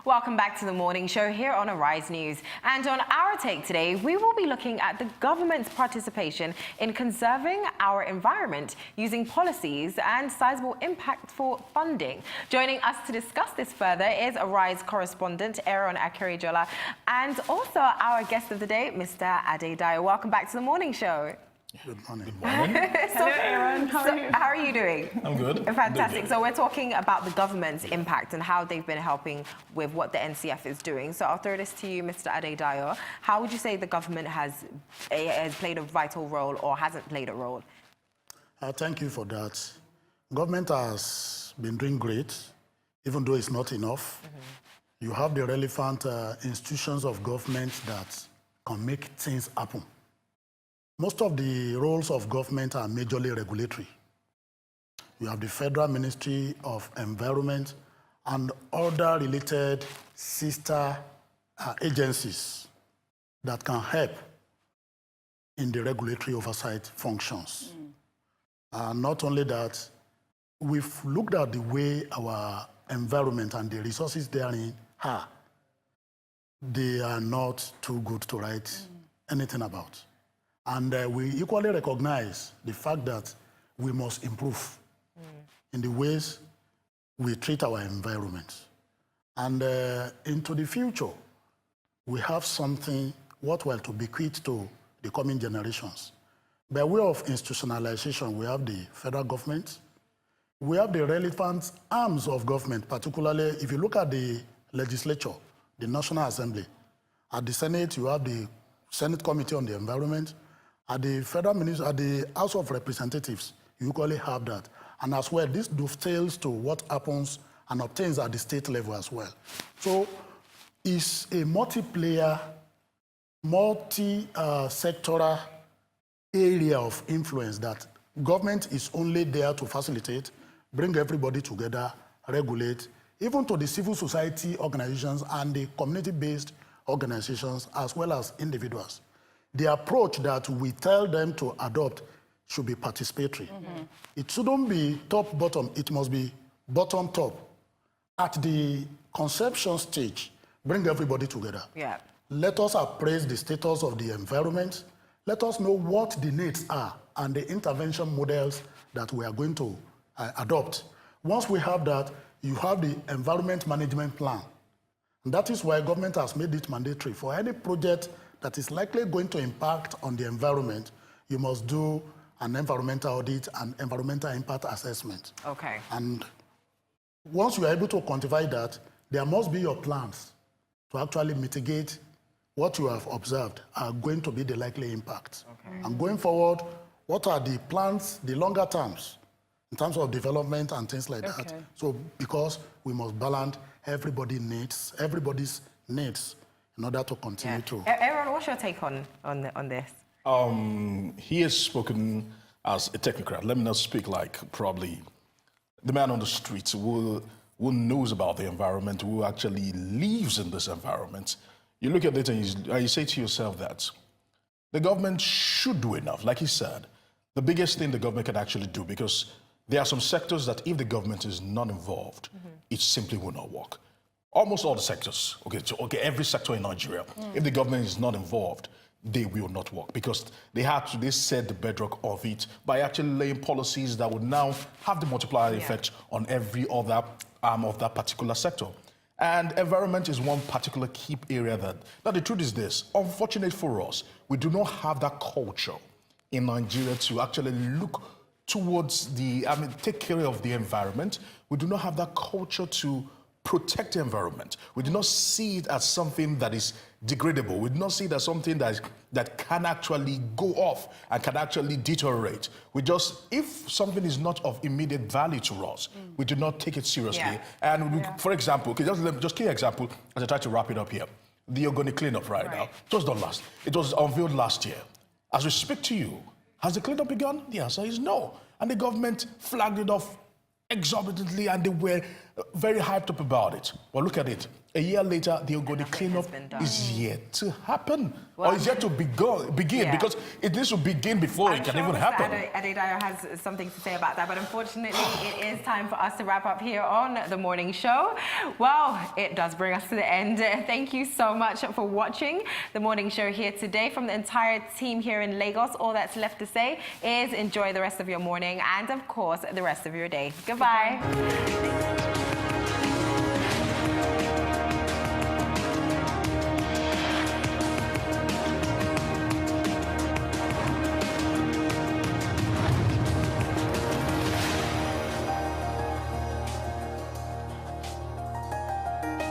Welcome back to the morning show here on Arise News. And on our take today, we will be looking at the government's participation in conserving our environment using policies and sizable impactful funding. Joining us to discuss this further is Arise correspondent Aaron Akerijola and also our guest of the day, Mr. Adedayo. Welcome back to the morning show. Good morning. So, hello, Aaron. How are you doing? I'm good. Fantastic. So we're talking about the government's impact and how they've been helping with what the NCF is doing. So I'll throw this to you, Mr. Adedayo. How would you say the government has played a vital role or hasn't played a role? Thank you for that. Government has been doing great, even though it's not enough. You have the relevant institutions of government that can make things happen. Most of the roles of government are majorly regulatory. You have the Federal Ministry of Environment and other related sister agencies that can help in the regulatory oversight functions. Not only that, we've looked at the way our environment and the resources therein are. They are not too good to write anything about. And we equally recognize the fact that we must improve in the ways we treat our environment. And into the future, we have something worthwhile to bequeath to the coming generations. By way of institutionalization, we have the federal government, we have the relevant arms of government, particularly if you look at the legislature, the National Assembly. At the Senate, you have the Senate Committee on the Environment. At the Federal Ministry, at the House of Representatives, you equally have that. And as well, this dovetails to what happens and obtains at the state level as well. So it's a multi-player, multi-sectoral area of influence that government is only there to facilitate, bring everybody together, regulate, even to the civil society organizations and the community-based organizations as well as individuals. The approach that we tell them to adopt should be participatory. It shouldn't be top-bottom, it must be bottom-top. At the conception stage, bring everybody together. Let us appraise the status of the environment. Let us know what the needs are and the intervention models that we are going to adopt. Once we have that, you have the environment management plan. And that is why government has made it mandatory for any project that is likely going to impact on the environment, you must do an environmental audit and environmental impact assessment. And once you are able to quantify that, there must be your plans to actually mitigate what you have observed are going to be the likely impact. And going forward, what are the plans, the longer terms, in terms of development and things like that. So because we must balance everybody's needs in order to continue to... Aaron, what's your take on this? He has spoken as a technocrat. Let me not speak like probably the man on the streets who knows about the environment, who actually lives in this environment. You look at it and you say to yourself that the government should do enough. Like he said, the biggest thing the government can actually do, because there are some sectors that if the government is not involved, it simply will not work. Almost all the sectors, every sector in Nigeria, if the government is not involved, they will not work, because they set the bedrock of it by actually laying policies that would now have the multiplier effect on every other arm of that particular sector. And environment is one particular key area that, now the truth is this, unfortunate for us, we do not have that culture in Nigeria to actually look towards take care of the environment. We do not have that culture to protect the environment. We do not see it as something that is degradable. We do not see it as something that can actually go off and can actually deteriorate. We just, if something is not of immediate value to us, we do not take it seriously. And for example, just clear example, as I try to wrap it up here, the organic cleanup now, it was unveiled last year. As we speak to you, has the cleanup begun? The answer is no. And the government flagged it off exorbitantly, and they were very hyped up about it. Well, look at it. A year later, they'll go, the nothing cleanup has been done. is yet to happen. Well, or is yet to begin, yeah. because it needs to begin before it can even happen. Adedayo has something to say about that, but unfortunately, it is time for us to wrap up here on The Morning Show. Well, it does bring us to the end. Thank you so much for watching The Morning Show here today. From the entire team here in Lagos, all that's left to say is enjoy the rest of your morning and, of course, the rest of your day. Goodbye.